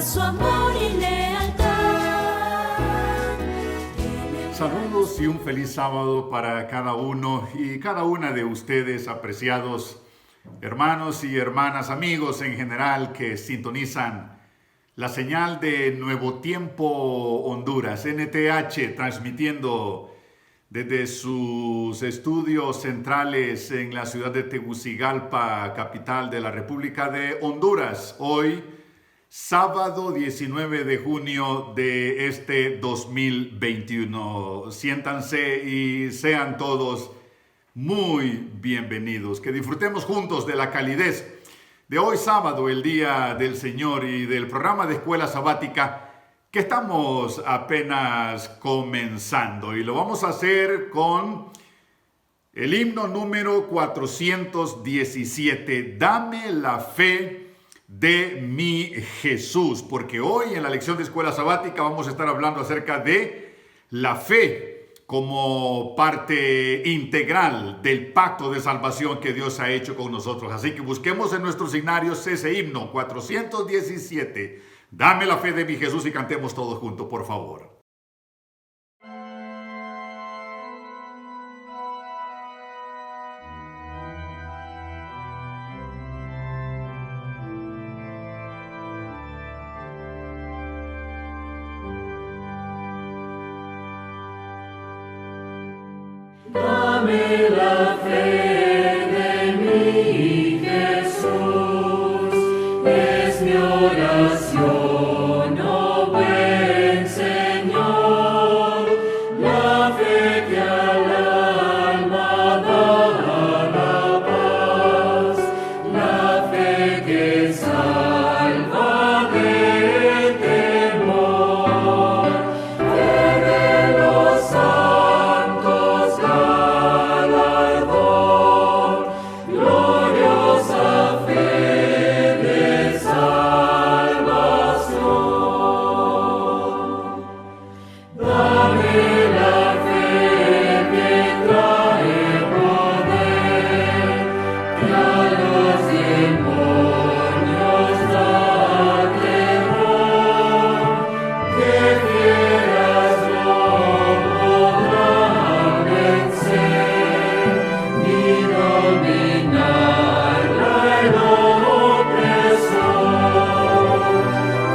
su amor y lealtad. Saludos y un feliz sábado para cada uno y cada una de ustedes, apreciados hermanos y hermanas, amigos en general que sintonizan la señal de Nuevo Tiempo Honduras, NTH, transmitiendo desde sus estudios centrales en la ciudad de Tegucigalpa, capital de la República de Honduras. Hoy, sábado 19 de junio de este 2021. Siéntanse y sean todos muy bienvenidos. Que disfrutemos juntos de la calidez de hoy sábado, el Día del Señor, y del programa de Escuela Sabática que estamos apenas comenzando. Y lo vamos a hacer con el himno número 417, Dame la fe de mi Jesús, porque hoy en la lección de Escuela Sabática vamos a estar hablando acerca de la fe como parte integral del pacto de salvación que Dios ha hecho con nosotros. Así que busquemos en nuestros signarios ese himno 417, Dame la fe de mi Jesús, y cantemos todos juntos, por favor. Dame la fe de mi Jesús, es mi oración, oh buen Señor, la fe que al alma da paz, la fe que salva de temor, fe de los santos galardón, gloriosa fe de salvación. Dame la fe que trae poder, que a los demonios da terror, que fieras no podrán vencer, ni dominarla el opresor.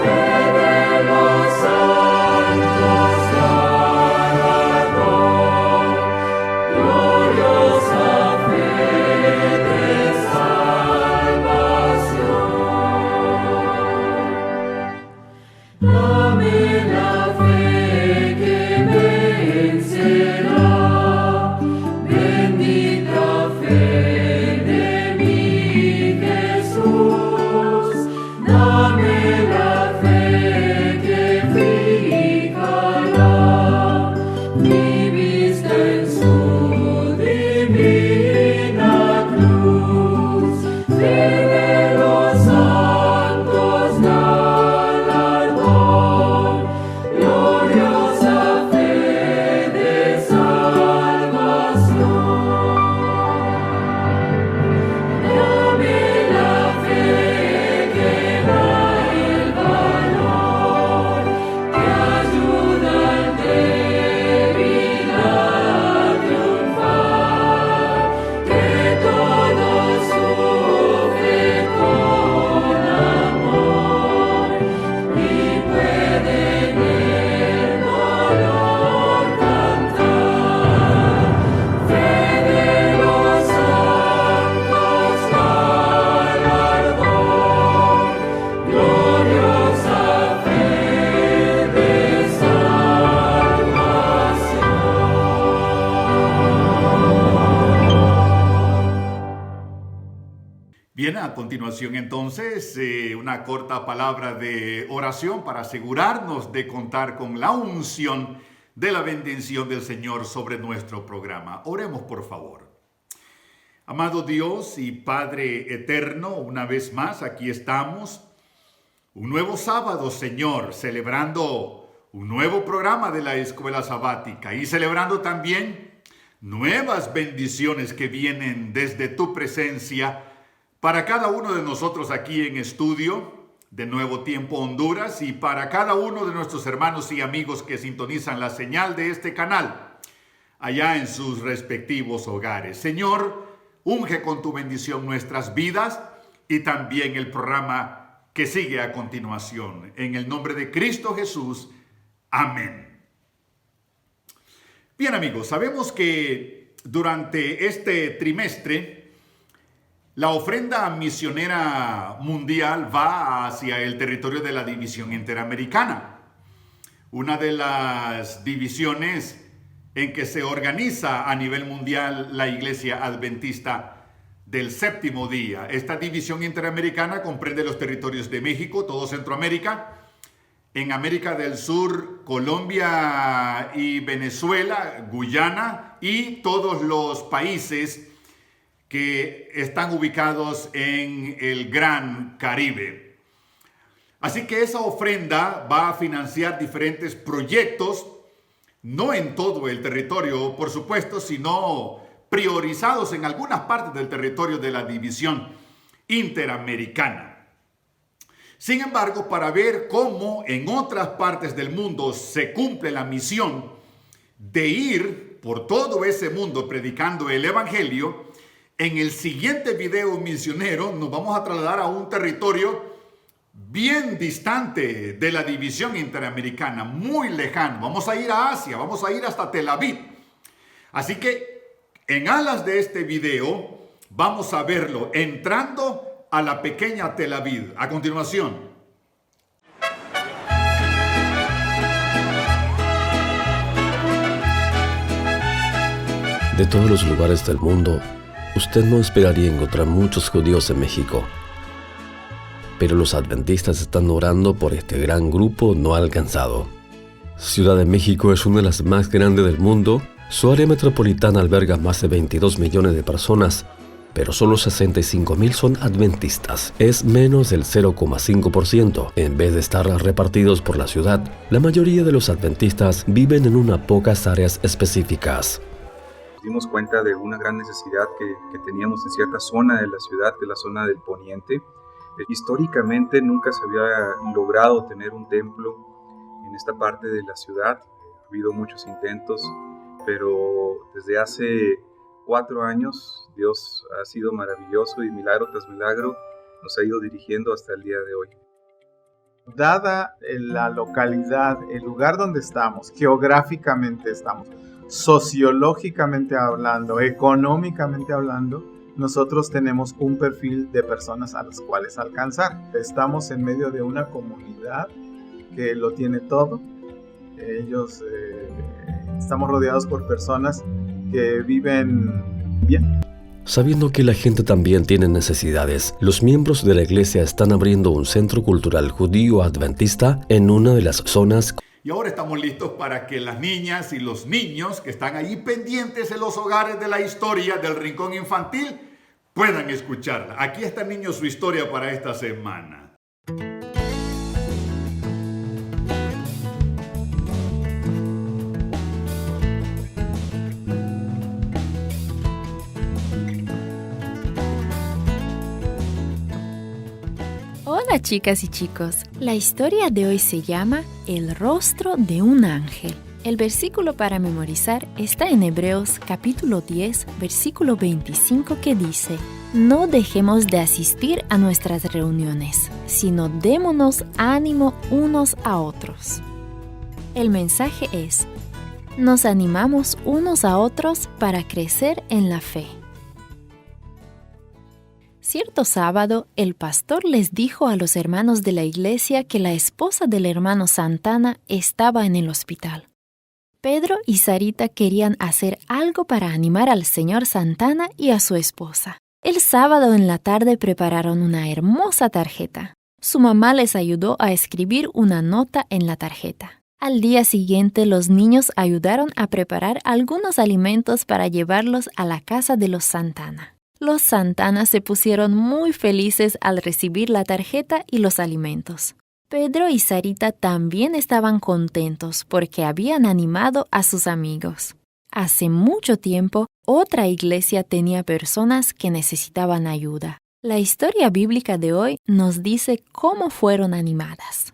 Fe de los santos galardón, gloriosa fe de salvación. Dame la fe que vencerá, bendita fe de mi Jesús. Dame la fe que fijará mi vista en su divina cruz. Fe de los santos galardón, gloriosa fe de salvación. Dame la fe que da el valor, que ayuda al débil a triunfar, que todo sufre con amor y puede en el dolor cantar. Fe de los santos galardón, gloriosa fe de salvación. Bien, a continuación entonces una corta palabra de oración para asegurarnos de contar con la unción de la bendición del Señor sobre nuestro programa. Oremos, por favor. Amado Dios y Padre eterno, una vez más aquí estamos, un nuevo sábado, Señor, celebrando un nuevo programa de la Escuela Sabática y celebrando también nuevas bendiciones que vienen desde tu presencia para cada uno de nosotros aquí en estudio, de Nuevo Tiempo Honduras y para cada uno de nuestros hermanos y amigos que sintonizan la señal de este canal allá en sus respectivos hogares. Señor, unge con tu bendición nuestras vidas y también el programa que sigue a continuación. En el nombre de Cristo Jesús. Amén. Bien, amigos, sabemos que durante este trimestre la ofrenda misionera mundial va hacia el territorio de la División Interamericana, una de las divisiones en que se organiza a nivel mundial la Iglesia Adventista del Séptimo Día. Esta División Interamericana comprende los territorios de México, todo Centroamérica, en América del Sur, Colombia y Venezuela, Guyana y todos los países que están ubicados en el Gran Caribe. Así que esa ofrenda va a financiar diferentes proyectos, no en todo el territorio, por supuesto, sino priorizados en algunas partes del territorio de la División Interamericana. Sin embargo, para ver cómo en otras partes del mundo se cumple la misión de ir por todo ese mundo predicando el Evangelio, en el siguiente video misionero nos vamos a trasladar a un territorio bien distante de la División Interamericana, muy lejano. Vamos a ir a Asia, vamos a ir hasta Tel Aviv. Así que en alas de este video vamos a verlo entrando a la pequeña Tel Aviv. A continuación. De todos los lugares del mundo, usted no esperaría encontrar muchos judíos en México. Pero los adventistas están orando por este gran grupo no alcanzado. Ciudad de México es una de las más grandes del mundo. Su área metropolitana alberga más de 22 millones de personas, pero solo 65,000 son adventistas. Es menos del 0,5%. En vez de estar repartidos por la ciudad, la mayoría de los adventistas viven en unas pocas áreas específicas. Dimos cuenta de una gran necesidad que teníamos en cierta zona de la ciudad, de la zona del poniente. Históricamente nunca se había logrado tener un templo en esta parte de la ciudad. Ha habido muchos intentos, pero desde hace 4 años Dios ha sido maravilloso y milagro tras milagro nos ha ido dirigiendo hasta el día de hoy. Dada la localidad, el lugar donde estamos, geográficamente estamos, sociológicamente hablando, económicamente hablando, nosotros tenemos un perfil de personas a las cuales alcanzar. Estamos en medio de una comunidad que lo tiene todo. Estamos rodeados por personas que viven bien. Sabiendo que la gente también tiene necesidades, los miembros de la iglesia están abriendo un centro cultural judío adventista en una de las zonas. Y ahora estamos listos para que las niñas y los niños que están ahí pendientes en los hogares de la historia del Rincón Infantil puedan escucharla. Aquí está, niños, su historia para esta semana. Hola chicas y chicos, la historia de hoy se llama El rostro de un ángel. El versículo para memorizar está en Hebreos capítulo 10, versículo 25 que dice: No dejemos de asistir a nuestras reuniones, sino démonos ánimo unos a otros. El mensaje es: nos animamos unos a otros para crecer en la fe. Cierto sábado, el pastor les dijo a los hermanos de la iglesia que la esposa del hermano Santana estaba en el hospital. Pedro y Sarita querían hacer algo para animar al señor Santana y a su esposa. El sábado en la tarde prepararon una hermosa tarjeta. Su mamá les ayudó a escribir una nota en la tarjeta. Al día siguiente, los niños ayudaron a preparar algunos alimentos para llevarlos a la casa de los Santana. Los Santana se pusieron muy felices al recibir la tarjeta y los alimentos. Pedro y Sarita también estaban contentos porque habían animado a sus amigos. Hace mucho tiempo, otra iglesia tenía personas que necesitaban ayuda. La historia bíblica de hoy nos dice cómo fueron animadas.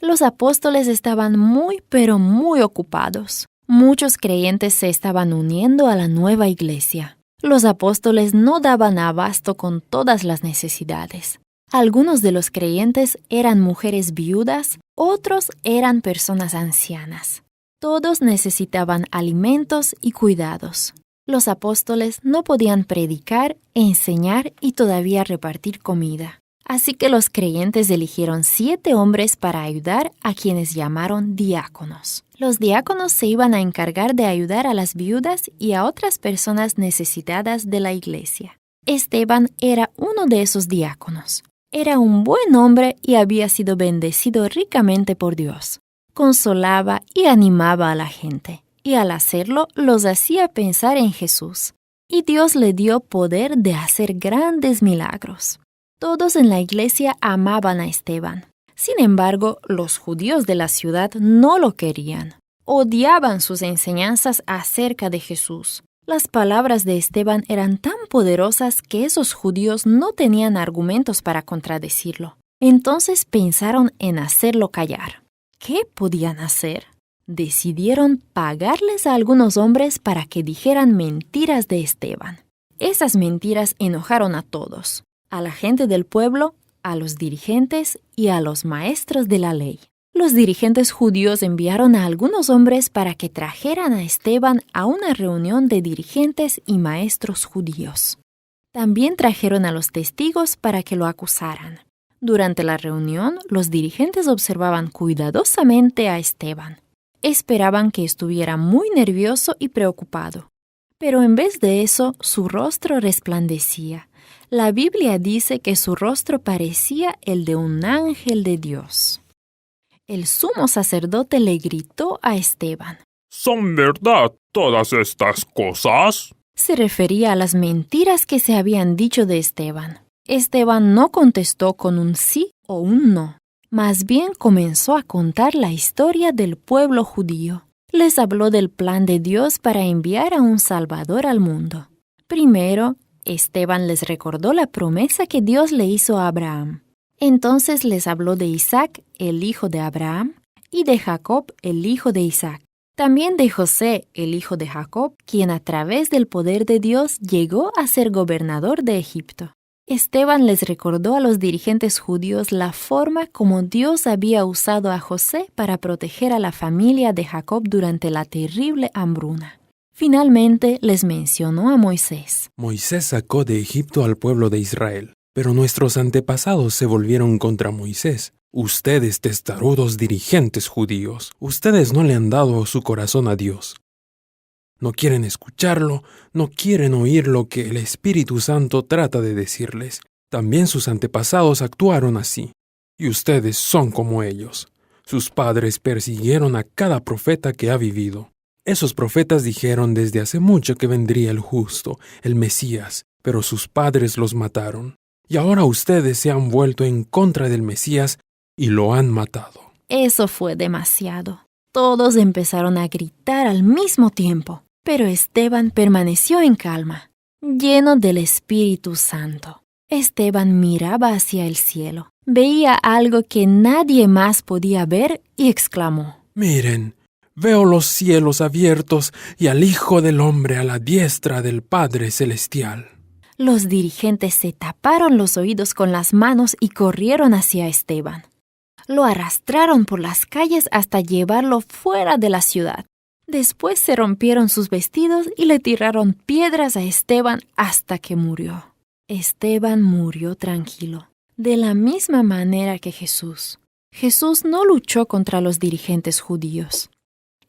Los apóstoles estaban muy, pero muy ocupados. Muchos creyentes se estaban uniendo a la nueva iglesia. Los apóstoles no daban abasto con todas las necesidades. Algunos de los creyentes eran mujeres viudas, otros eran personas ancianas. Todos necesitaban alimentos y cuidados. Los apóstoles no podían predicar, enseñar y todavía repartir comida. Así que los creyentes eligieron 7 hombres para ayudar a quienes llamaron diáconos. Los diáconos se iban a encargar de ayudar a las viudas y a otras personas necesitadas de la iglesia. Esteban era uno de esos diáconos. Era un buen hombre y había sido bendecido ricamente por Dios. Consolaba y animaba a la gente, y al hacerlo los hacía pensar en Jesús. Y Dios le dio poder de hacer grandes milagros. Todos en la iglesia amaban a Esteban. Sin embargo, los judíos de la ciudad no lo querían. Odiaban sus enseñanzas acerca de Jesús. Las palabras de Esteban eran tan poderosas que esos judíos no tenían argumentos para contradecirlo. Entonces pensaron en hacerlo callar. ¿Qué podían hacer? Decidieron pagarles a algunos hombres para que dijeran mentiras de Esteban. Esas mentiras enojaron a todos, a la gente del pueblo, a los dirigentes y a los maestros de la ley. Los dirigentes judíos enviaron a algunos hombres para que trajeran a Esteban a una reunión de dirigentes y maestros judíos. También trajeron a los testigos para que lo acusaran. Durante la reunión, los dirigentes observaban cuidadosamente a Esteban. Esperaban que estuviera muy nervioso y preocupado. Pero en vez de eso, su rostro resplandecía. La Biblia dice que su rostro parecía el de un ángel de Dios. El sumo sacerdote le gritó a Esteban. ¿Son verdad todas estas cosas? Se refería a las mentiras que se habían dicho de Esteban. Esteban no contestó con un sí o un no. Más bien comenzó a contar la historia del pueblo judío. Les habló del plan de Dios para enviar a un Salvador al mundo. Primero, Esteban les recordó la promesa que Dios le hizo a Abraham. Entonces les habló de Isaac, el hijo de Abraham, y de Jacob, el hijo de Isaac. También de José, el hijo de Jacob, quien a través del poder de Dios llegó a ser gobernador de Egipto. Esteban les recordó a los dirigentes judíos la forma como Dios había usado a José para proteger a la familia de Jacob durante la terrible hambruna. Finalmente les mencionó a Moisés. Moisés sacó de Egipto al pueblo de Israel, pero nuestros antepasados se volvieron contra Moisés. Ustedes, testarudos dirigentes judíos, ustedes no le han dado su corazón a Dios. No quieren escucharlo, no quieren oír lo que el Espíritu Santo trata de decirles. También sus antepasados actuaron así, y ustedes son como ellos. Sus padres persiguieron a cada profeta que ha vivido. Esos profetas dijeron desde hace mucho que vendría el justo, el Mesías, pero sus padres los mataron. Y ahora ustedes se han vuelto en contra del Mesías y lo han matado. Eso fue demasiado. Todos empezaron a gritar al mismo tiempo. Pero Esteban permaneció en calma, lleno del Espíritu Santo. Esteban miraba hacia el cielo, veía algo que nadie más podía ver y exclamó: Miren, veo los cielos abiertos y al Hijo del Hombre a la diestra del Padre Celestial. Los dirigentes se taparon los oídos con las manos y corrieron hacia Esteban. Lo arrastraron por las calles hasta llevarlo fuera de la ciudad. Después se rompieron sus vestidos y le tiraron piedras a Esteban hasta que murió. Esteban murió tranquilo, de la misma manera que Jesús. Jesús no luchó contra los dirigentes judíos.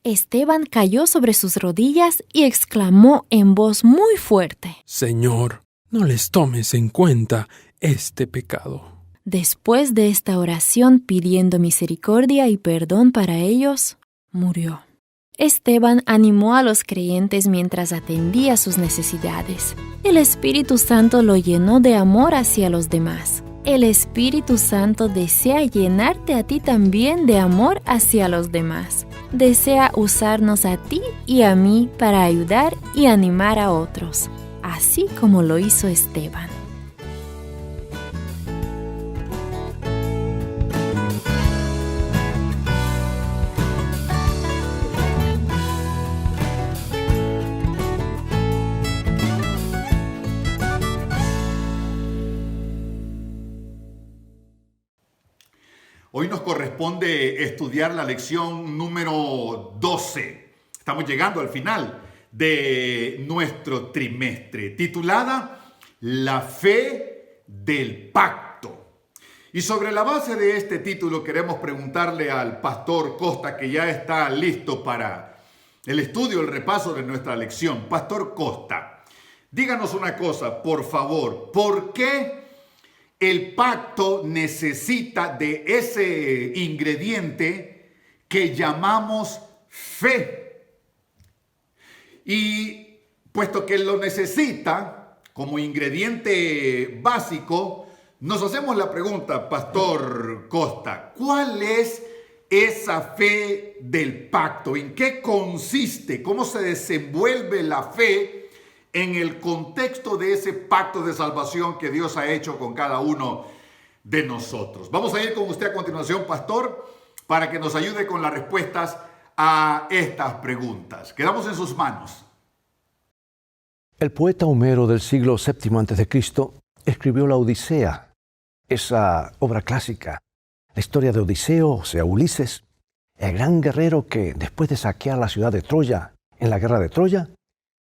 Esteban cayó sobre sus rodillas y exclamó en voz muy fuerte: Señor, no les tomes en cuenta este pecado. Después de esta oración pidiendo misericordia y perdón para ellos, murió. Esteban animó a los creyentes mientras atendía sus necesidades. El Espíritu Santo lo llenó de amor hacia los demás. El Espíritu Santo desea llenarte a ti también de amor hacia los demás. Desea usarnos a ti y a mí para ayudar y animar a otros, así como lo hizo Esteban. Hoy nos corresponde estudiar la lección número 12. Estamos llegando al final de nuestro trimestre, titulada La fe del pacto. Y sobre la base de este título queremos preguntarle al pastor Costa, que ya está listo para el estudio, el repaso de nuestra lección. Pastor Costa, díganos una cosa, por favor. ¿Por qué el pacto necesita de ese ingrediente que llamamos fe? Y puesto que lo necesita como ingrediente básico, nos hacemos la pregunta, pastor Costa, ¿cuál es esa fe del pacto? ¿En qué consiste? ¿Cómo se desenvuelve la fe en el contexto de ese pacto de salvación que Dios ha hecho con cada uno de nosotros? Vamos a ir con usted a continuación, pastor, para que nos ayude con las respuestas a estas preguntas. Quedamos en sus manos. El poeta Homero del siglo VII a.C. escribió la Odisea, esa obra clásica, la historia de Odiseo, o sea, Ulises, el gran guerrero que, después de saquear la ciudad de Troya, en la guerra de Troya,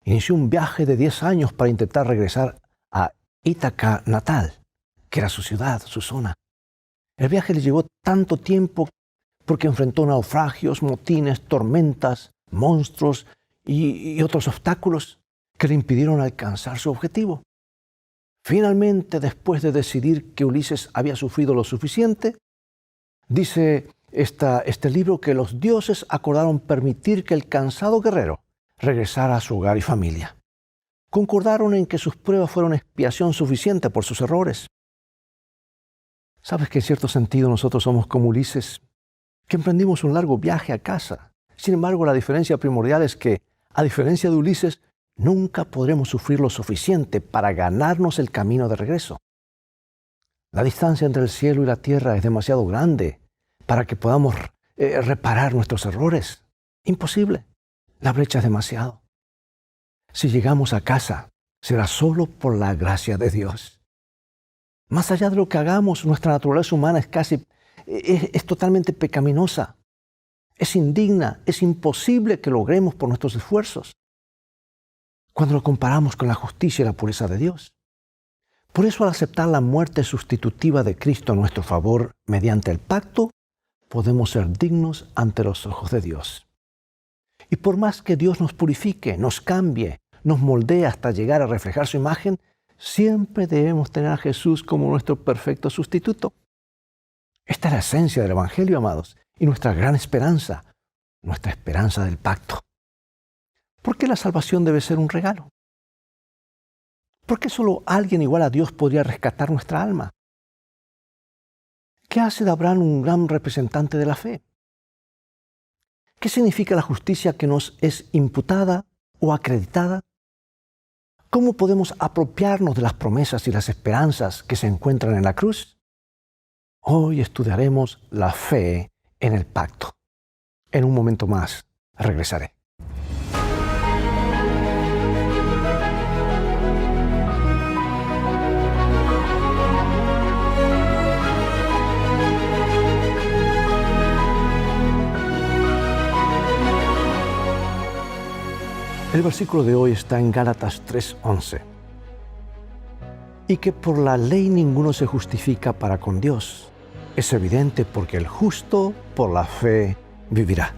inició un viaje de 10 años para intentar regresar a Ítaca natal, que era su ciudad, su zona. El viaje le llevó tanto tiempo porque enfrentó naufragios, motines, tormentas, monstruos y otros obstáculos que le impidieron alcanzar su objetivo. Finalmente, después de decidir que Ulises había sufrido lo suficiente, dice este libro que los dioses acordaron permitir que el cansado guerrero regresara a su hogar y familia. Concordaron en que sus pruebas fueron expiación suficiente por sus errores. ¿Sabes que en cierto sentido nosotros somos como Ulises, que emprendimos un largo viaje a casa? Sin embargo, la diferencia primordial es que, a diferencia de Ulises, nunca podremos sufrir lo suficiente para ganarnos el camino de regreso. La distancia entre el cielo y la tierra es demasiado grande para que podamos reparar nuestros errores. Imposible. La brecha es demasiado. Si llegamos a casa, será solo por la gracia de Dios. Más allá de lo que hagamos, nuestra naturaleza humana es totalmente pecaminosa. Es indigna, es imposible que logremos por nuestros esfuerzos, cuando lo comparamos con la justicia y la pureza de Dios. Por eso, al aceptar la muerte sustitutiva de Cristo a nuestro favor mediante el pacto, podemos ser dignos ante los ojos de Dios. Y por más que Dios nos purifique, nos cambie, nos moldee hasta llegar a reflejar su imagen, siempre debemos tener a Jesús como nuestro perfecto sustituto. Esta es la esencia del Evangelio, amados, y nuestra gran esperanza, nuestra esperanza del pacto. ¿Por qué la salvación debe ser un regalo? ¿Por qué solo alguien igual a Dios podría rescatar nuestra alma? ¿Qué hace de Abraham un gran representante de la fe? ¿Qué significa la justicia que nos es imputada o acreditada? ¿Cómo podemos apropiarnos de las promesas y las esperanzas que se encuentran en la cruz? Hoy estudiaremos la fe en el pacto. En un momento más regresaré. El versículo de hoy está en Gálatas 3:11. Y que por la ley ninguno se justifica para con Dios. Es evidente porque el justo por la fe vivirá.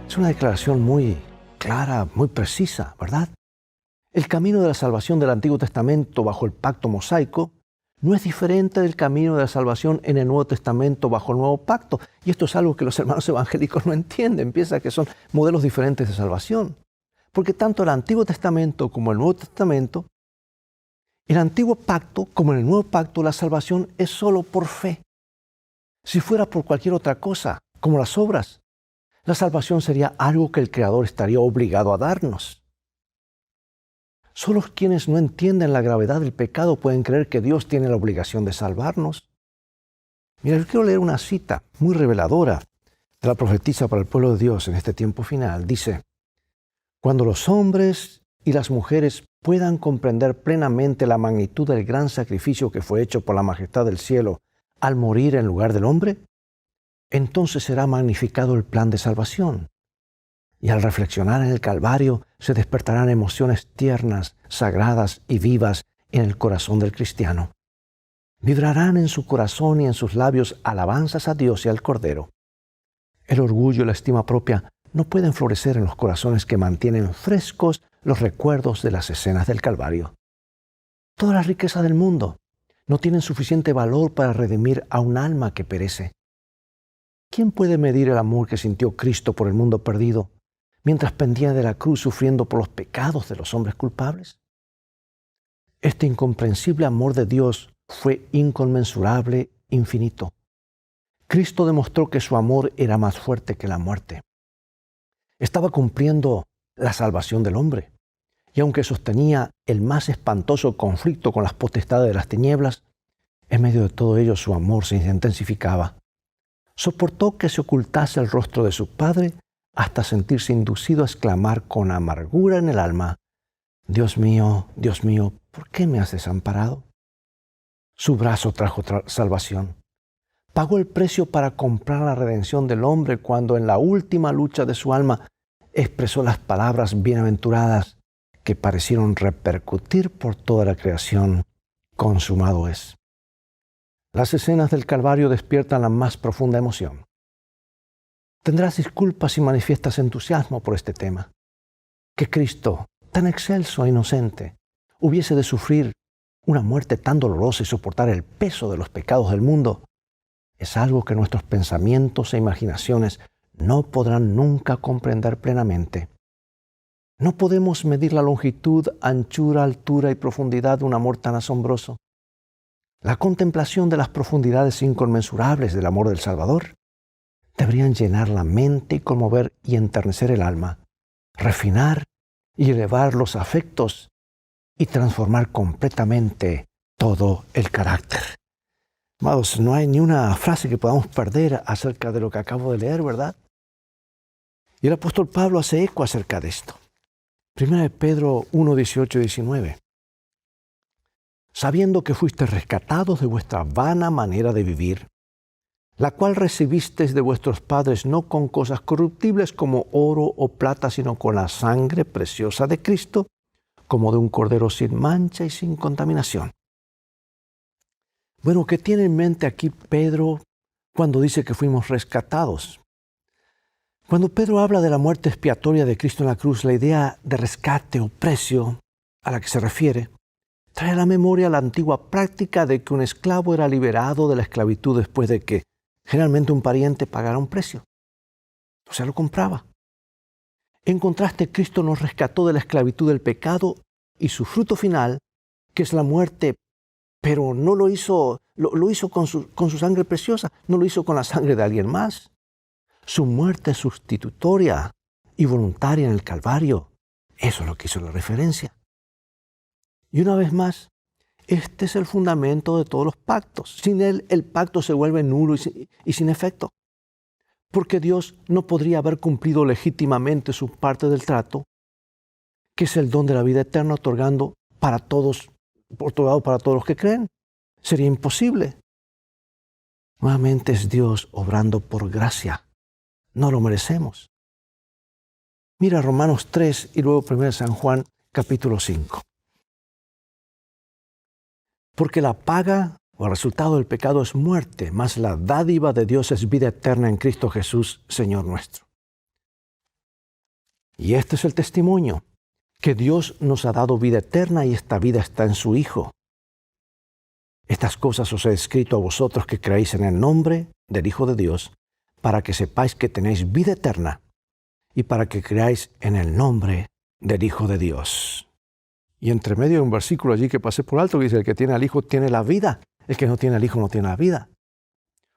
Es una declaración muy clara, muy precisa, ¿verdad? El camino de la salvación del Antiguo Testamento bajo el pacto mosaico no es diferente del camino de la salvación en el Nuevo Testamento bajo el Nuevo Pacto. Y esto es algo que los hermanos evangélicos no entienden. Piensan que son modelos diferentes de salvación. Porque tanto el Antiguo Testamento como el Nuevo Testamento, el Antiguo Pacto como en el Nuevo Pacto, la salvación es solo por fe. Si fuera por cualquier otra cosa, como las obras, la salvación sería algo que el Creador estaría obligado a darnos. Solo quienes no entienden la gravedad del pecado pueden creer que Dios tiene la obligación de salvarnos. Mira, yo quiero leer una cita muy reveladora de la profetisa para el pueblo de Dios en este tiempo final. Dice: cuando los hombres y las mujeres puedan comprender plenamente la magnitud del gran sacrificio que fue hecho por la majestad del cielo al morir en lugar del hombre, entonces será magnificado el plan de salvación. Y al reflexionar en el Calvario se despertarán emociones tiernas, sagradas y vivas en el corazón del cristiano. Vibrarán en su corazón y en sus labios alabanzas a Dios y al Cordero. El orgullo y la estima propia no pueden florecer en los corazones que mantienen frescos los recuerdos de las escenas del Calvario. Toda la riqueza del mundo no tienen suficiente valor para redimir a un alma que perece. ¿Quién puede medir el amor que sintió Cristo por el mundo perdido mientras pendía de la cruz sufriendo por los pecados de los hombres culpables? Este incomprensible amor de Dios fue inconmensurable, infinito. Cristo demostró que su amor era más fuerte que la muerte. Estaba cumpliendo la salvación del hombre. Y aunque sostenía el más espantoso conflicto con las potestades de las tinieblas, en medio de todo ello su amor se intensificaba. Soportó que se ocultase el rostro de su Padre hasta sentirse inducido a exclamar con amargura en el alma: Dios mío, ¿por qué me has desamparado? Su brazo trajo salvación. Pagó el precio para comprar la redención del hombre cuando en la última lucha de su alma expresó las palabras bienaventuradas que parecieron repercutir por toda la creación: consumado es. Las escenas del Calvario despiertan la más profunda emoción. Tendrás disculpas si manifiestas entusiasmo por este tema. Que Cristo, tan excelso e inocente, hubiese de sufrir una muerte tan dolorosa y soportar el peso de los pecados del mundo, es algo que nuestros pensamientos e imaginaciones no podrán nunca comprender plenamente. No podemos medir la longitud, anchura, altura y profundidad de un amor tan asombroso. La contemplación de las profundidades inconmensurables del amor del Salvador deberían llenar la mente y conmover y enternecer el alma, refinar y elevar los afectos y transformar completamente todo el carácter. Amados, no hay ni una frase que podamos perder acerca de lo que acabo de leer, ¿verdad? Y el apóstol Pablo hace eco acerca de esto. 1 Pedro 1, 18 y 19. Sabiendo que fuisteis rescatados de vuestra vana manera de vivir, la cual recibisteis de vuestros padres no con cosas corruptibles como oro o plata, sino con la sangre preciosa de Cristo, como de un cordero sin mancha y sin contaminación. Bueno, ¿qué tiene en mente aquí Pedro cuando dice que fuimos rescatados? Cuando Pedro habla de la muerte expiatoria de Cristo en la cruz, la idea de rescate o precio a la que se refiere trae a la memoria la antigua práctica de que un esclavo era liberado de la esclavitud después de que generalmente un pariente pagara un precio. O sea, lo compraba. En contraste, Cristo nos rescató de la esclavitud del pecado y su fruto final, que es la muerte, pero no lo hizo, lo hizo con su sangre preciosa, no lo hizo con la sangre de alguien más. Su muerte sustitutoria y voluntaria en el Calvario, eso es lo que hizo la referencia. Y una vez más, este es el fundamento de todos los pactos. Sin él, el pacto se vuelve nulo y sin efecto. Porque Dios no podría haber cumplido legítimamente su parte del trato, que es el don de la vida eterna, otorgando para todos, otorgado para todos los que creen. Sería imposible. Nuevamente es Dios obrando por gracia. No lo merecemos. Mira Romanos 3 y luego 1 San Juan capítulo 5. Porque la paga o el resultado del pecado es muerte, mas la dádiva de Dios es vida eterna en Cristo Jesús, Señor nuestro. Y este es el testimonio, que Dios nos ha dado vida eterna y esta vida está en su Hijo. Estas cosas os he escrito a vosotros que creéis en el nombre del Hijo de Dios, para que sepáis que tenéis vida eterna y para que creáis en el nombre del Hijo de Dios. Y entre medio hay un versículo allí que pasé por alto que dice: el que tiene al Hijo tiene la vida, el que no tiene al Hijo no tiene la vida.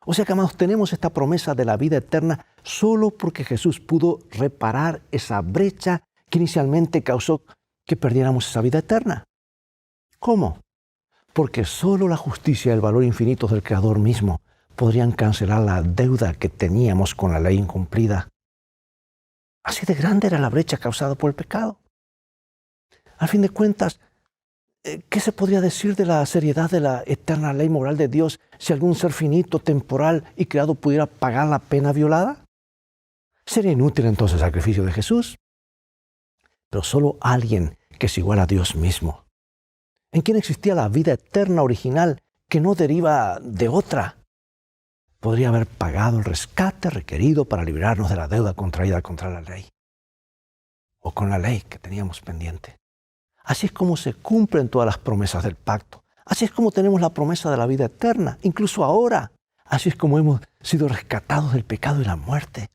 O sea que, amados, tenemos esta promesa de la vida eterna solo porque Jesús pudo reparar esa brecha que inicialmente causó que perdiéramos esa vida eterna. ¿Cómo? Porque solo la justicia y el valor infinitos del Creador mismo podrían cancelar la deuda que teníamos con la ley incumplida. Así de grande era la brecha causada por el pecado. Al fin de cuentas, ¿Qué se podría decir de la seriedad de la eterna ley moral de Dios si algún ser finito, temporal y creado pudiera pagar la pena violada? Sería inútil entonces el sacrificio de Jesús. Pero solo alguien que es igual a Dios mismo, en quien existía la vida eterna original que no deriva de otra, podría haber pagado el rescate requerido para librarnos de la deuda contraída contra la ley, o con la ley que teníamos pendiente. Así es como se cumplen todas las promesas del pacto. Así es como tenemos la promesa de la vida eterna, incluso ahora. Así es como hemos sido rescatados del pecado y la muerte.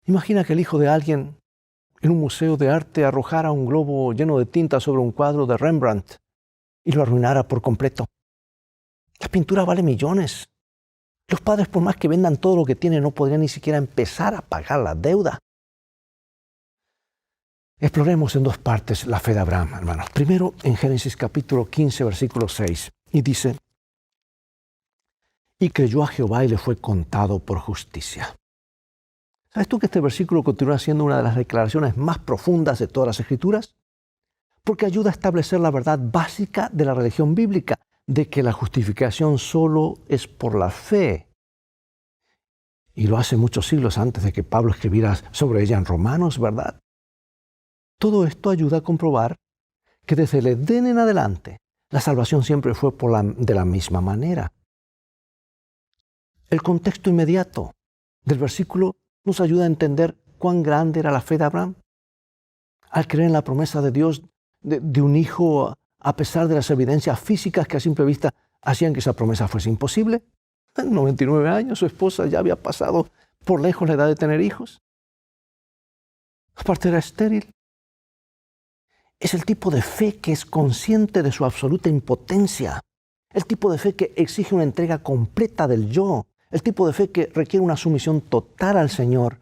Imagina que el hijo de alguien en un museo de arte arrojara un globo lleno de tinta sobre un cuadro de Rembrandt y lo arruinara por completo. La pintura vale millones. Los padres, por más que vendan todo lo que tienen, no podrían ni siquiera empezar a pagar la deuda. Exploremos en dos partes la fe de Abraham, hermanos. Primero, en Génesis capítulo 15, versículo 6, y dice: y creyó a Jehová y le fue contado por justicia. ¿Sabes tú que este versículo continúa siendo una de las declaraciones más profundas de todas las Escrituras? Porque ayuda a establecer la verdad básica de la religión bíblica, de que la justificación solo es por la fe. Y lo hace muchos siglos antes de que Pablo escribiera sobre ella en Romanos, ¿verdad? Todo esto ayuda a comprobar que desde el Edén en adelante, la salvación siempre fue de la misma manera. El contexto inmediato del versículo nos ayuda a entender cuán grande era la fe de Abraham. Al creer en la promesa de Dios de un hijo, a pesar de las evidencias físicas que a simple vista hacían que esa promesa fuese imposible. En 99 años su esposa ya había pasado por lejos la edad de tener hijos. Aparte era estéril. Es el tipo de fe que es consciente de su absoluta impotencia. El tipo de fe que exige una entrega completa del yo. El tipo de fe que requiere una sumisión total al Señor.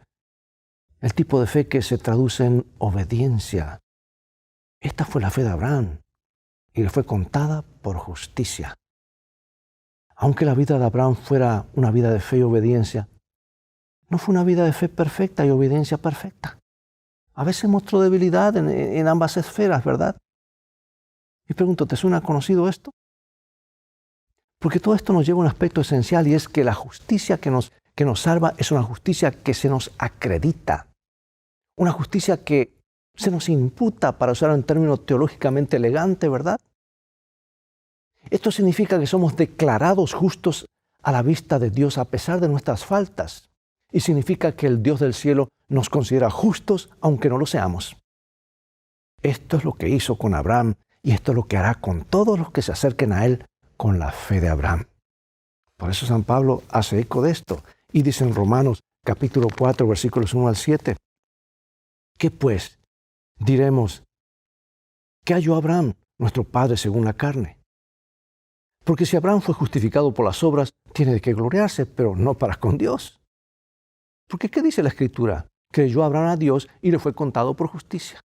El tipo de fe que se traduce en obediencia. Esta fue la fe de Abraham y le fue contada por justicia. Aunque la vida de Abraham fuera una vida de fe y obediencia, no fue una vida de fe perfecta y obediencia perfecta. A veces mostró debilidad en ambas esferas, ¿verdad? Y pregunto, ¿te suena conocido esto? Porque todo esto nos lleva a un aspecto esencial, y es que la justicia que nos salva es una justicia que se nos acredita. Una justicia que se nos imputa, para usar un término teológicamente elegante, ¿verdad? Esto significa que somos declarados justos a la vista de Dios a pesar de nuestras faltas. Y significa que el Dios del cielo nos considera justos aunque no lo seamos. Esto es lo que hizo con Abraham, y esto es lo que hará con todos los que se acerquen a Él con la fe de Abraham. Por eso San Pablo hace eco de esto y dice en Romanos capítulo 4, versículos 1 al 7. ¿Qué pues diremos? ¿Qué halló Abraham, nuestro padre según la carne? Porque si Abraham fue justificado por las obras, tiene de qué gloriarse, pero no para con Dios. Porque ¿qué dice la Escritura? Creyó Abraham a Dios y le fue contado por justicia.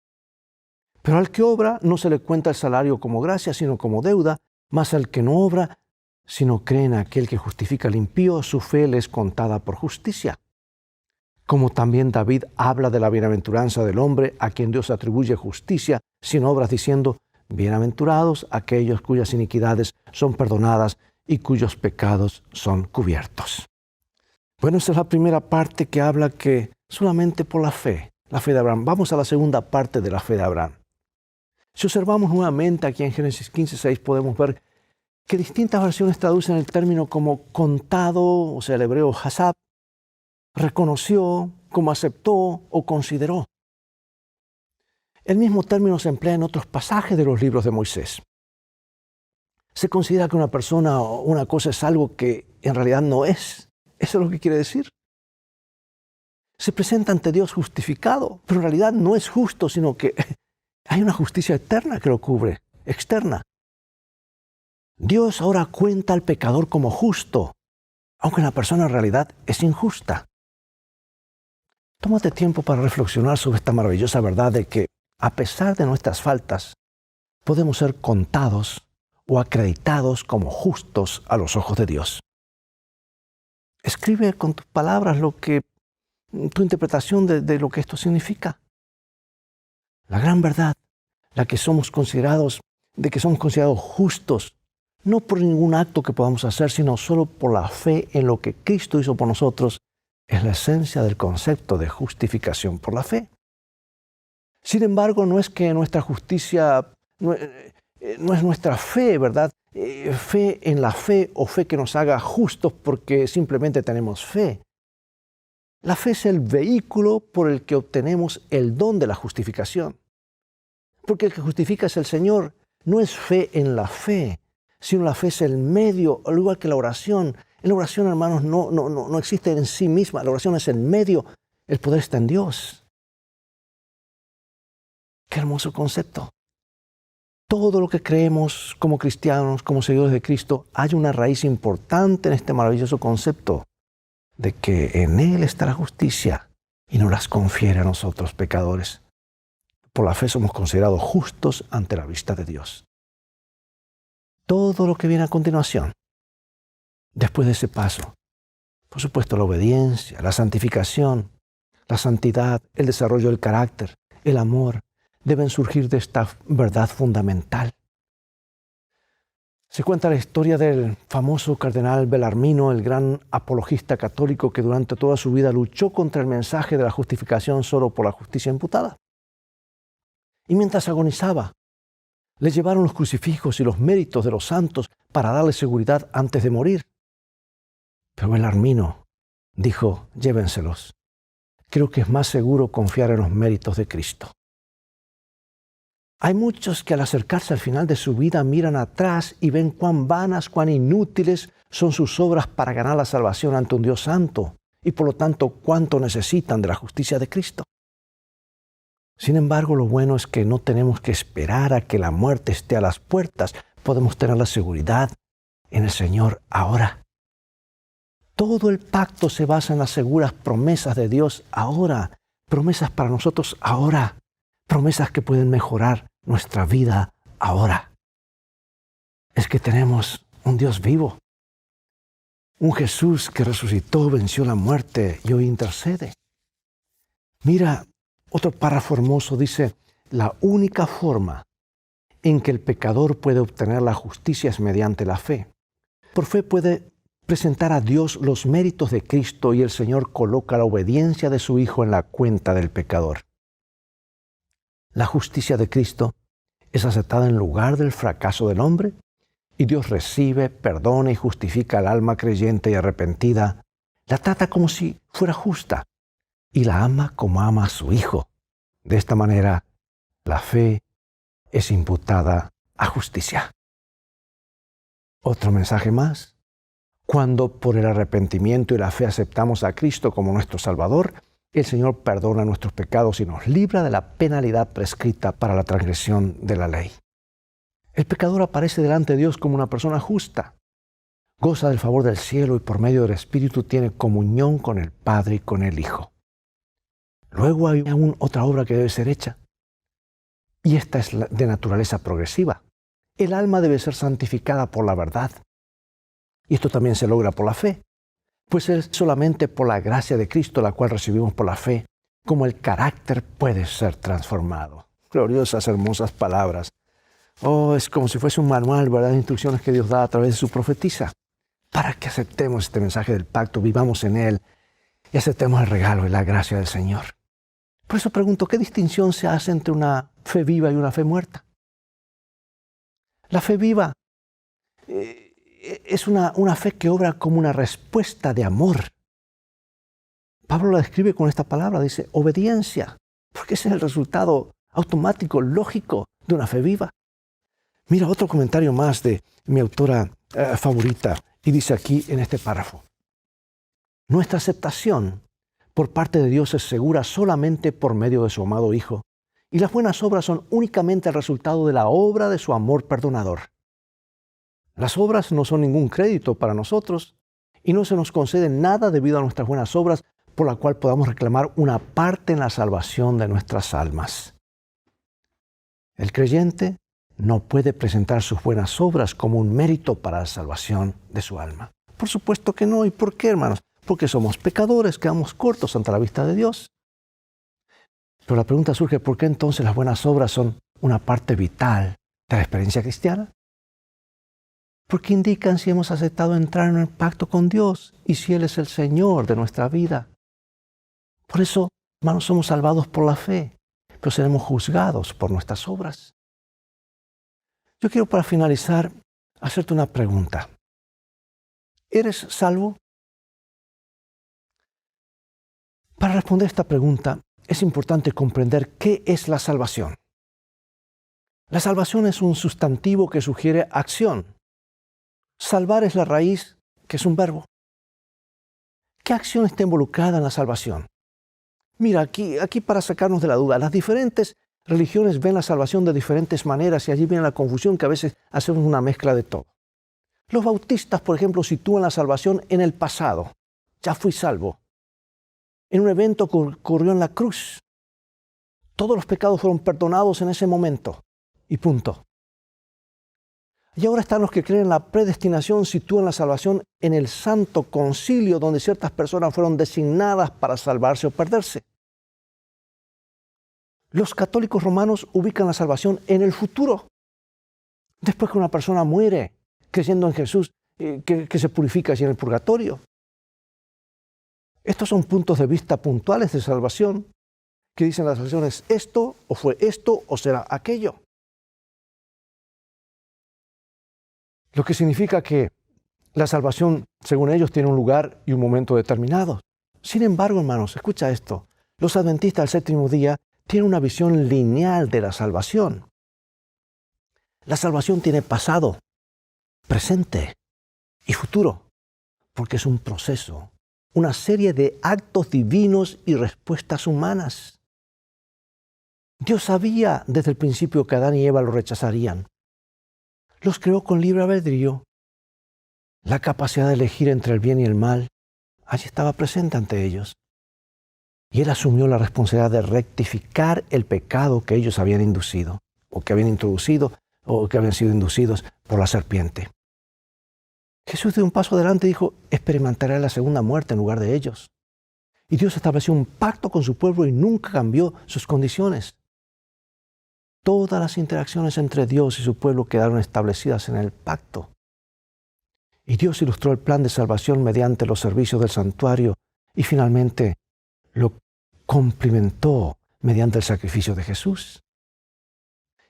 Pero al que obra no se le cuenta el salario como gracia, sino como deuda, mas al que no obra, sino cree en aquel que justifica al impío, su fe le es contada por justicia. Como también David habla de la bienaventuranza del hombre a quien Dios atribuye justicia sin obras, diciendo: bienaventurados aquellos cuyas iniquidades son perdonadas y cuyos pecados son cubiertos. Bueno, esa es la primera parte que habla que solamente por la fe de Abraham. Vamos a la segunda parte de la fe de Abraham. Si observamos nuevamente aquí en Génesis 15:6, podemos ver que distintas versiones traducen el término como contado, o sea, el hebreo hasab, reconoció, como aceptó o consideró. El mismo término se emplea en otros pasajes de los libros de Moisés. Se considera que una persona o una cosa es algo que en realidad no es. Eso es lo que quiere decir. Se presenta ante Dios justificado, pero en realidad no es justo, sino que hay una justicia eterna que lo cubre, externa. Dios ahora cuenta al pecador como justo, aunque la persona en realidad es injusta. Tómate tiempo para reflexionar sobre esta maravillosa verdad de que, a pesar de nuestras faltas, podemos ser contados o acreditados como justos a los ojos de Dios. Escribe con tus palabras tu interpretación de lo que esto significa. La gran verdad, de que somos considerados justos, no por ningún acto que podamos hacer, sino solo por la fe en lo que Cristo hizo por nosotros, es la esencia del concepto de justificación por la fe. Sin embargo, no es que nuestra justicia, no es nuestra fe, ¿verdad? Fe en la fe o fe que nos haga justos porque simplemente tenemos fe. La fe es el vehículo por el que obtenemos el don de la justificación. Porque el que justifica es el Señor. No es fe en la fe, sino la fe es el medio, al igual que la oración. En la oración, hermanos, no existe en sí misma. La oración es el medio. El poder está en Dios. Qué hermoso concepto. Todo lo que creemos como cristianos, como seguidores de Cristo, hay una raíz importante en este maravilloso concepto de que en Él está la justicia y nos las confiere a nosotros, pecadores. Por la fe somos considerados justos ante la vista de Dios. Todo lo que viene a continuación, después de ese paso, por supuesto la obediencia, la santificación, la santidad, el desarrollo del carácter, el amor, deben surgir de esta verdad fundamental. Se cuenta la historia del famoso cardenal Bellarmino, el gran apologista católico que durante toda su vida luchó contra el mensaje de la justificación solo por la justicia imputada. Y mientras agonizaba, le llevaron los crucifijos y los méritos de los santos para darle seguridad antes de morir. Pero Bellarmino dijo, llévenselos. Creo que es más seguro confiar en los méritos de Cristo. Hay muchos que al acercarse al final de su vida miran atrás y ven cuán vanas, cuán inútiles son sus obras para ganar la salvación ante un Dios santo y por lo tanto cuánto necesitan de la justicia de Cristo. Sin embargo, lo bueno es que no tenemos que esperar a que la muerte esté a las puertas. Podemos tener la seguridad en el Señor ahora. Todo el pacto se basa en las seguras promesas de Dios ahora, promesas para nosotros ahora, promesas que pueden mejorar nuestra vida ahora. Es que tenemos un Dios vivo, un Jesús que resucitó, venció la muerte y hoy intercede. Mira, otro párrafo hermoso dice, la única forma en que el pecador puede obtener la justicia es mediante la fe. Por fe puede presentar a Dios los méritos de Cristo y el Señor coloca la obediencia de su Hijo en la cuenta del pecador. La justicia de Cristo es aceptada en lugar del fracaso del hombre y Dios recibe, perdona y justifica al alma creyente y arrepentida, la trata como si fuera justa y la ama como ama a su Hijo. De esta manera, la fe es imputada a justicia. Otro mensaje más. Cuando por el arrepentimiento y la fe aceptamos a Cristo como nuestro Salvador, el Señor perdona nuestros pecados y nos libra de la penalidad prescrita para la transgresión de la ley. El pecador aparece delante de Dios como una persona justa. Goza del favor del cielo y por medio del Espíritu tiene comunión con el Padre y con el Hijo. Luego hay aún otra obra que debe ser hecha. Y esta es de naturaleza progresiva. El alma debe ser santificada por la verdad. Y esto también se logra por la fe. Pues es solamente por la gracia de Cristo, la cual recibimos por la fe, como el carácter puede ser transformado. Gloriosas, hermosas palabras. Oh, es como si fuese un manual, ¿verdad? De instrucciones que Dios da a través de su profetisa. Para que aceptemos este mensaje del pacto, vivamos en él y aceptemos el regalo y la gracia del Señor. Por eso pregunto, ¿qué distinción se hace entre una fe viva y una fe muerta? La fe viva es una fe que obra como una respuesta de amor. Pablo la describe con esta palabra, dice obediencia, porque ese es el resultado automático, lógico de una fe viva. Mira otro comentario más de mi autora favorita y dice aquí en este párrafo. Nuestra aceptación por parte de Dios es segura solamente por medio de su amado Hijo y las buenas obras son únicamente el resultado de la obra de su amor perdonador. Las obras no son ningún crédito para nosotros y no se nos concede nada debido a nuestras buenas obras por la cual podamos reclamar una parte en la salvación de nuestras almas. El creyente no puede presentar sus buenas obras como un mérito para la salvación de su alma. Por supuesto que no. ¿Y por qué, hermanos? Porque somos pecadores, quedamos cortos ante la vista de Dios. Pero la pregunta surge, ¿por qué entonces las buenas obras son una parte vital de la experiencia cristiana. Porque indican si hemos aceptado entrar en el pacto con Dios y si Él es el Señor de nuestra vida. Por eso, hermanos, somos salvados por la fe, pero seremos juzgados por nuestras obras. Yo quiero, para finalizar, hacerte una pregunta. ¿Eres salvo? Para responder esta pregunta, es importante comprender qué es la salvación. La salvación es un sustantivo que sugiere acción. Salvar es la raíz, que es un verbo. ¿Qué acción está involucrada en la salvación? Mira, aquí para sacarnos de la duda, las diferentes religiones ven la salvación de diferentes maneras y allí viene la confusión que a veces hacemos una mezcla de todo. Los bautistas, por ejemplo, sitúan la salvación en el pasado. Ya fui salvo. En un evento que ocurrió en la cruz. Todos los pecados fueron perdonados en ese momento. Y punto. Y ahora están los que creen en la predestinación, sitúan la salvación en el Santo Concilio, donde ciertas personas fueron designadas para salvarse o perderse. Los católicos romanos ubican la salvación en el futuro. Después que una persona muere creyendo en Jesús, que se purifica allí en el purgatorio. Estos son puntos de vista puntuales de salvación, que dicen la salvación es esto, o fue esto, o será aquello. Lo que significa que la salvación, según ellos, tiene un lugar y un momento determinado. Sin embargo, hermanos, escucha esto. Los adventistas del séptimo día tienen una visión lineal de la salvación. La salvación tiene pasado, presente y futuro, porque es un proceso, una serie de actos divinos y respuestas humanas. Dios sabía desde el principio que Adán y Eva lo rechazarían. Los creó con libre albedrío. La capacidad de elegir entre el bien y el mal, allí estaba presente ante ellos. Y Él asumió la responsabilidad de rectificar el pecado que ellos habían inducido, o que habían introducido, o que habían sido inducidos por la serpiente. Jesús dio un paso adelante y dijo, experimentaré la segunda muerte en lugar de ellos. Y Dios estableció un pacto con su pueblo y nunca cambió sus condiciones. Todas las interacciones entre Dios y su pueblo quedaron establecidas en el pacto. Y Dios ilustró el plan de salvación mediante los servicios del santuario y finalmente lo complementó mediante el sacrificio de Jesús.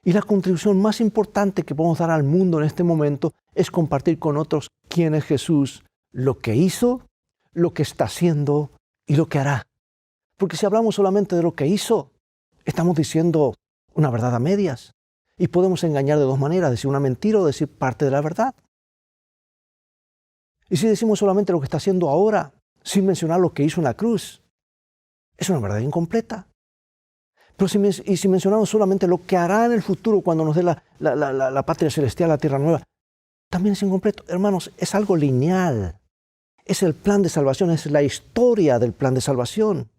Y la contribución más importante que podemos dar al mundo en este momento es compartir con otros quién es Jesús, lo que hizo, lo que está haciendo y lo que hará. Porque si hablamos solamente de lo que hizo, estamos diciendo una verdad a medias. Y podemos engañar de dos maneras, decir una mentira o decir parte de la verdad. Y si decimos solamente lo que está haciendo ahora, sin mencionar lo que hizo en la cruz, es una verdad incompleta. Pero si mencionamos solamente lo que hará en el futuro cuando nos dé la patria celestial, la tierra nueva, también es incompleto. Hermanos, es algo lineal. Es el plan de salvación, es la historia del plan de salvación.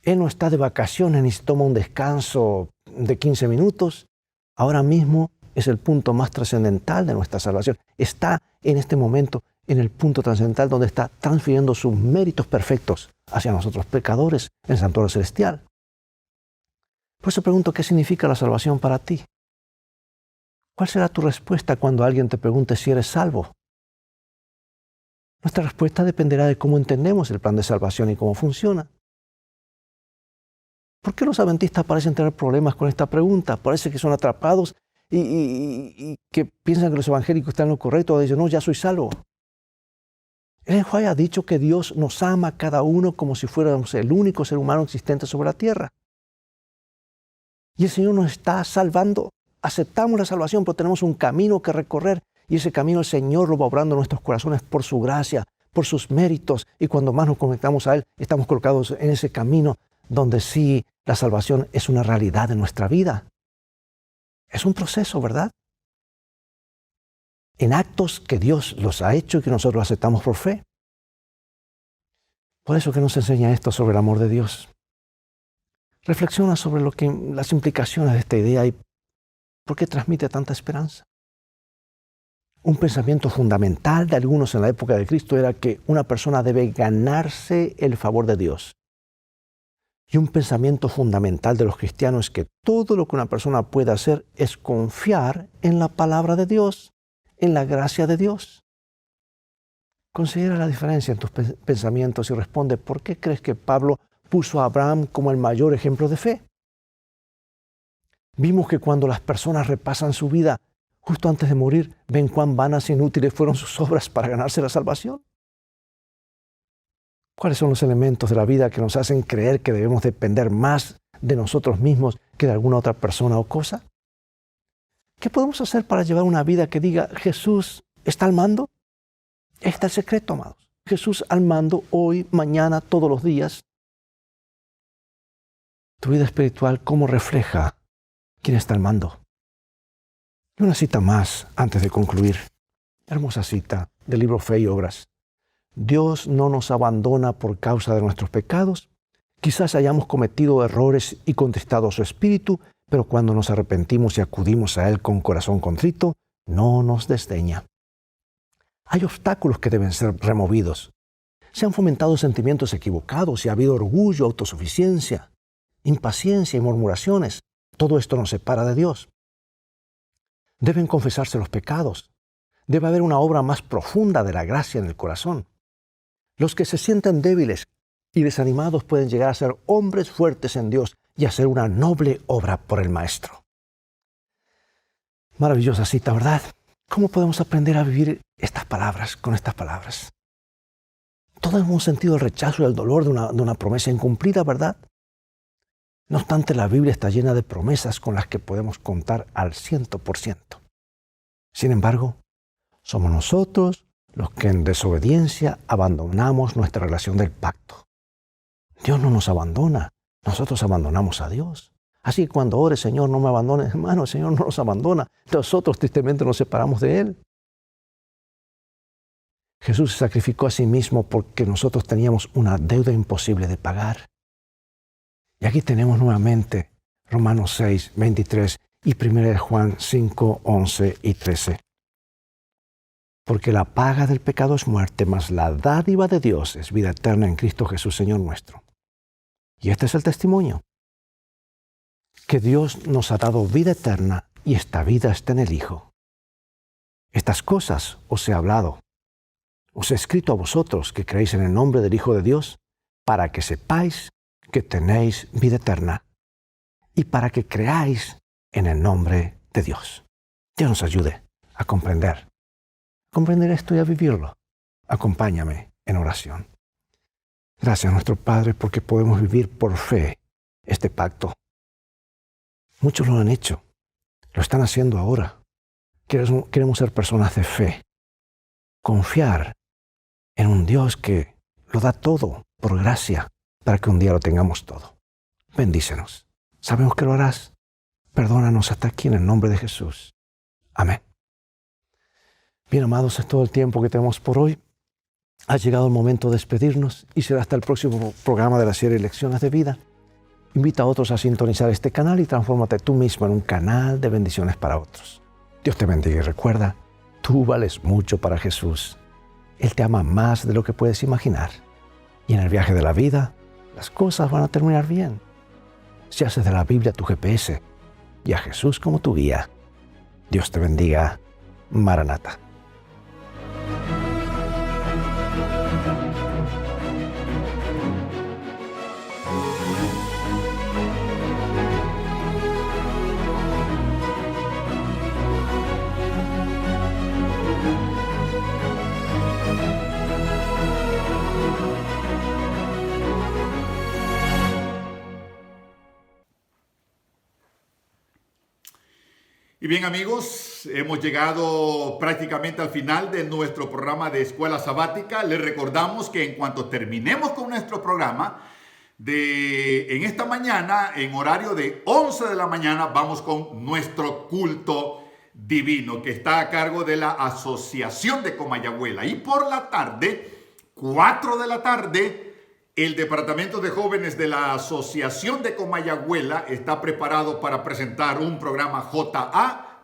Él no está de vacaciones ni se toma un descanso de 15 minutos. Ahora mismo es el punto más trascendental de nuestra salvación. Está en este momento en el punto trascendental donde está transfiriendo sus méritos perfectos hacia nosotros pecadores en el santuario celestial. Por eso pregunto, ¿qué significa la salvación para ti? ¿Cuál será tu respuesta cuando alguien te pregunte si eres salvo? Nuestra respuesta dependerá de cómo entendemos el plan de salvación y cómo funciona. ¿Por qué los adventistas parecen tener problemas con esta pregunta? Parece que son atrapados y que piensan que los evangélicos están en lo correcto. O dicen, no, ya soy salvo. Ellen White ha dicho que Dios nos ama a cada uno como si fuéramos el único ser humano existente sobre la tierra. Y el Señor nos está salvando. Aceptamos la salvación, pero tenemos un camino que recorrer. Y ese camino el Señor lo va obrando en nuestros corazones por su gracia, por sus méritos. Y cuando más nos conectamos a Él, estamos colocados en ese camino donde sí la salvación es una realidad en nuestra vida. Es un proceso, ¿verdad? En actos que Dios los ha hecho y que nosotros aceptamos por fe. Por eso que nos enseña esto sobre el amor de Dios. Reflexiona sobre las implicaciones de esta idea y por qué transmite tanta esperanza. Un pensamiento fundamental de algunos en la época de Cristo era que una persona debe ganarse el favor de Dios. Y un pensamiento fundamental de los cristianos es que todo lo que una persona puede hacer es confiar en la palabra de Dios, en la gracia de Dios. Considera la diferencia en tus pensamientos y responde, ¿por qué crees que Pablo puso a Abraham como el mayor ejemplo de fe? Vimos que cuando las personas repasan su vida, justo antes de morir, ven cuán vanas e inútiles fueron sus obras para ganarse la salvación. ¿Cuáles son los elementos de la vida que nos hacen creer que debemos depender más de nosotros mismos que de alguna otra persona o cosa? ¿Qué podemos hacer para llevar una vida que diga, Jesús está al mando? Este es el secreto, amados. Jesús al mando hoy, mañana, todos los días. Tu vida espiritual, ¿cómo refleja quién está al mando? Y una cita más antes de concluir. Hermosa cita del libro Fe y Obras. Dios no nos abandona por causa de nuestros pecados. Quizás hayamos cometido errores y contristado su espíritu, pero cuando nos arrepentimos y acudimos a Él con corazón contrito, no nos desdeña. Hay obstáculos que deben ser removidos. Se han fomentado sentimientos equivocados y ha habido orgullo, autosuficiencia, impaciencia y murmuraciones. Todo esto nos separa de Dios. Deben confesarse los pecados. Debe haber una obra más profunda de la gracia en el corazón. Los que se sienten débiles y desanimados pueden llegar a ser hombres fuertes en Dios y hacer una noble obra por el Maestro. Maravillosa cita, ¿verdad? ¿Cómo podemos aprender a vivir estas palabras con estas palabras? Todos hemos sentido el rechazo y el dolor de una promesa incumplida, ¿verdad? No obstante, la Biblia está llena de promesas con las que podemos contar al 100%. Sin embargo, somos nosotros los que en desobediencia abandonamos nuestra relación del pacto. Dios no nos abandona, nosotros abandonamos a Dios. Así que cuando ores, Señor, no me abandones, hermano, el Señor no nos abandona. Nosotros tristemente nos separamos de Él. Jesús se sacrificó a sí mismo porque nosotros teníamos una deuda imposible de pagar. Y aquí tenemos nuevamente Romanos 6, 23 y 1 Juan 5, 11 y 13. Porque la paga del pecado es muerte, mas la dádiva de Dios es vida eterna en Cristo Jesús, Señor nuestro. Y este es el testimonio, que Dios nos ha dado vida eterna y esta vida está en el Hijo. Estas cosas os he hablado, os he escrito a vosotros que creéis en el nombre del Hijo de Dios, para que sepáis que tenéis vida eterna y para que creáis en el nombre de Dios. Dios nos ayude a comprender esto y a vivirlo. Acompáñame en oración. Gracias, nuestro Padre, porque podemos vivir por fe este pacto. Muchos lo han hecho, lo están haciendo ahora. Queremos ser personas de fe, confiar en un Dios que lo da todo por gracia para que un día lo tengamos todo. Bendícenos. Sabemos que lo harás. Perdónanos hasta aquí en el nombre de Jesús. Amén. Bien, amados, es todo el tiempo que tenemos por hoy. Ha llegado el momento de despedirnos y será hasta el próximo programa de la serie Lecciones de Vida. Invita a otros a sintonizar este canal y transfórmate tú mismo en un canal de bendiciones para otros. Dios te bendiga y recuerda, tú vales mucho para Jesús. Él te ama más de lo que puedes imaginar. Y en el viaje de la vida, las cosas van a terminar bien. Si haces de la Biblia tu GPS y a Jesús como tu guía. Dios te bendiga. Maranata. Y bien, amigos, hemos llegado prácticamente al final de nuestro programa de Escuela Sabática. Les recordamos que en cuanto terminemos con nuestro programa, en esta mañana, en horario de 11 de la mañana, vamos con nuestro culto divino, que está a cargo de la Asociación de Comayagüela. Y por la tarde, 4 de la tarde, el Departamento de Jóvenes de la Asociación de Comayagüela está preparado para presentar un programa JA+,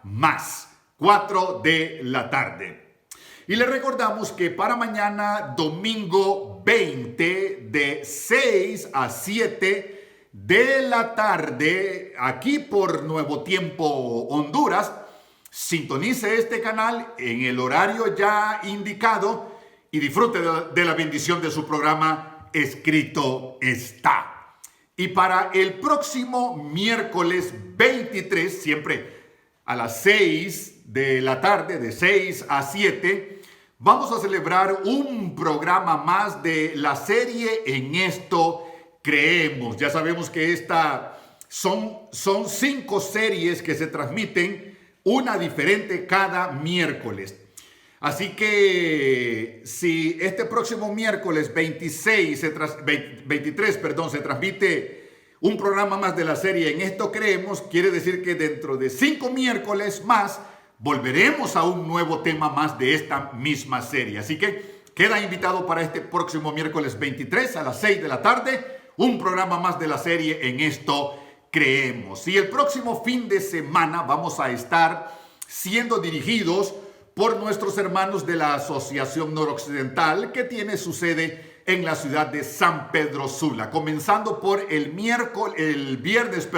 4 de la tarde. Y le recordamos que para mañana, domingo 20, de 6 a 7, de la tarde, aquí por Nuevo Tiempo Honduras. Sintonice este canal en el horario ya indicado y disfrute de la bendición de su programa Escrito Está. Y para el próximo miércoles 23, siempre a las 6 de la tarde, de 6 a 7, vamos a celebrar un programa más de la serie En Esto Creemos. Ya sabemos que son 5 series que se transmiten, una diferente cada miércoles. Así que si este próximo miércoles 23, se transmite un programa más de la serie En Esto Creemos, quiere decir que dentro de 5 miércoles más volveremos a un nuevo tema más de esta misma serie. Así que queda invitado para este próximo miércoles 23 a las 6 de la tarde, un programa más de la serie En Esto Creemos. Y el próximo fin de semana vamos a estar siendo dirigidos por nuestros hermanos de la Asociación Noroccidental, que tiene su sede en la ciudad de San Pedro Sula, comenzando por el viernes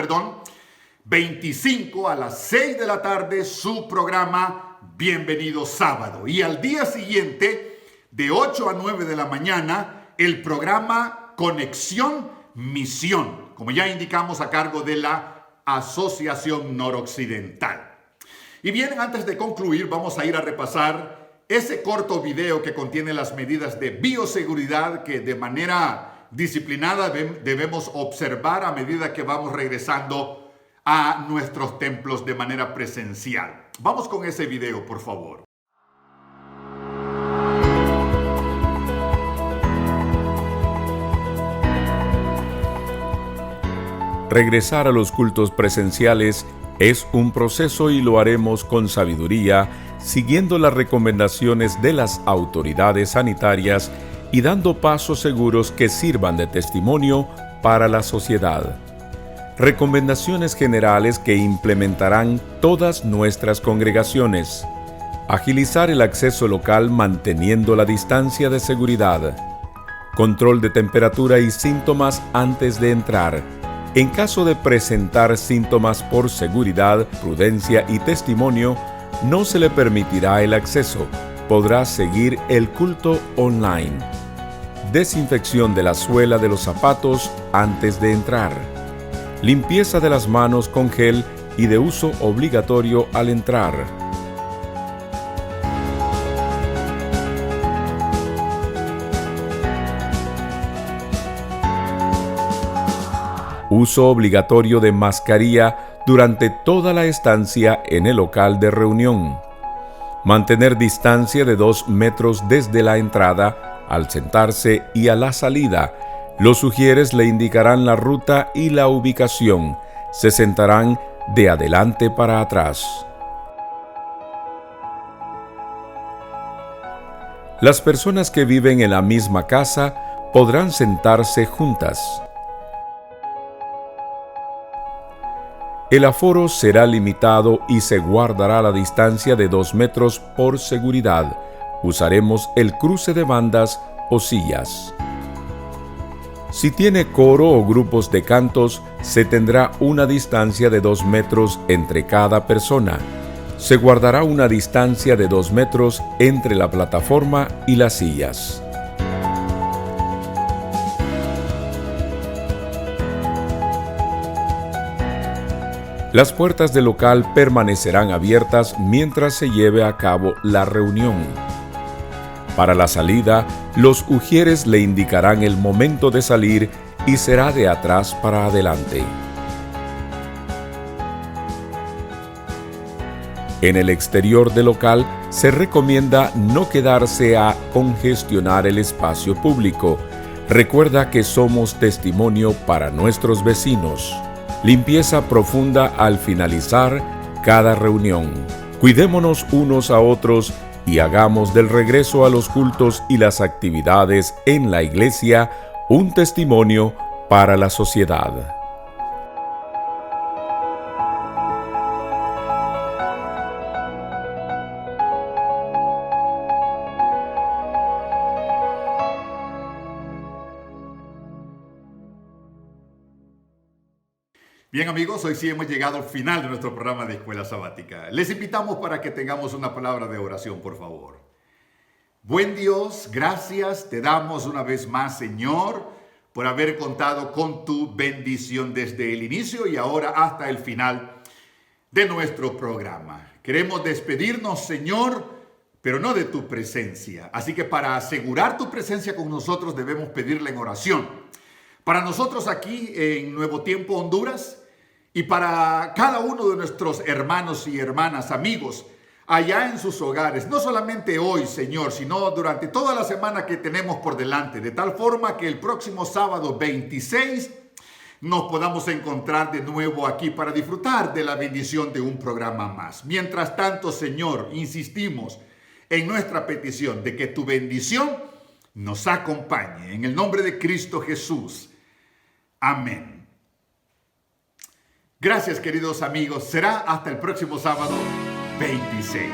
25 a las 6 de la tarde, su programa Bienvenido Sábado. Y al día siguiente, de 8 a 9 de la mañana, el programa Conexión Misión, como ya indicamos, a cargo de la Asociación Noroccidental. Y bien, antes de concluir, vamos a ir a repasar ese corto video que contiene las medidas de bioseguridad que de manera disciplinada debemos observar a medida que vamos regresando a nuestros templos de manera presencial. Vamos con ese video, por favor. Regresar a los cultos presenciales es un proceso y lo haremos con sabiduría, siguiendo las recomendaciones de las autoridades sanitarias y dando pasos seguros que sirvan de testimonio para la sociedad. Recomendaciones generales que implementarán todas nuestras congregaciones. Agilizar el acceso local manteniendo la distancia de seguridad. Control de temperatura y síntomas antes de entrar. En caso de presentar síntomas por seguridad, prudencia y testimonio, no se le permitirá el acceso. Podrá seguir el culto online. Desinfección de la suela de los zapatos antes de entrar. Limpieza de las manos con gel y de uso obligatorio al entrar. Uso obligatorio de mascarilla durante toda la estancia en el local de reunión. Mantener distancia de 2 metros desde la entrada, al sentarse y a la salida. Los ujieres le indicarán la ruta y la ubicación. Se sentarán de adelante para atrás. Las personas que viven en la misma casa podrán sentarse juntas. El aforo será limitado y se guardará la distancia de 2 metros por seguridad. Usaremos el cruce de bandas o sillas. Si tiene coro o grupos de cantos, se tendrá una distancia de 2 metros entre cada persona. Se guardará una distancia de 2 metros entre la plataforma y las sillas. Las puertas del local permanecerán abiertas mientras se lleve a cabo la reunión. Para la salida, los ujieres le indicarán el momento de salir y será de atrás para adelante. En el exterior del local se recomienda no quedarse a congestionar el espacio público. Recuerda que somos testimonio para nuestros vecinos. Limpieza profunda al finalizar cada reunión. Cuidémonos unos a otros y hagamos del regreso a los cultos y las actividades en la iglesia un testimonio para la sociedad. Bien amigos, hoy sí hemos llegado al final de nuestro programa de Escuela Sabática. Les invitamos para que tengamos una palabra de oración, por favor. Buen Dios, gracias te damos una vez más, Señor, por haber contado con tu bendición desde el inicio y ahora hasta el final de nuestro programa. Queremos despedirnos, Señor, pero no de tu presencia. Así que para asegurar tu presencia con nosotros debemos pedirle en oración. Para nosotros aquí en Nuevo Tiempo, Honduras, y para cada uno de nuestros hermanos y hermanas, amigos, allá en sus hogares, no solamente hoy, Señor, sino durante toda la semana que tenemos por delante, de tal forma que el próximo sábado 26 nos podamos encontrar de nuevo aquí para disfrutar de la bendición de un programa más. Mientras tanto, Señor, insistimos en nuestra petición de que tu bendición nos acompañe. En el nombre de Cristo Jesús. Amén. Gracias, queridos amigos. Será hasta el próximo sábado 26.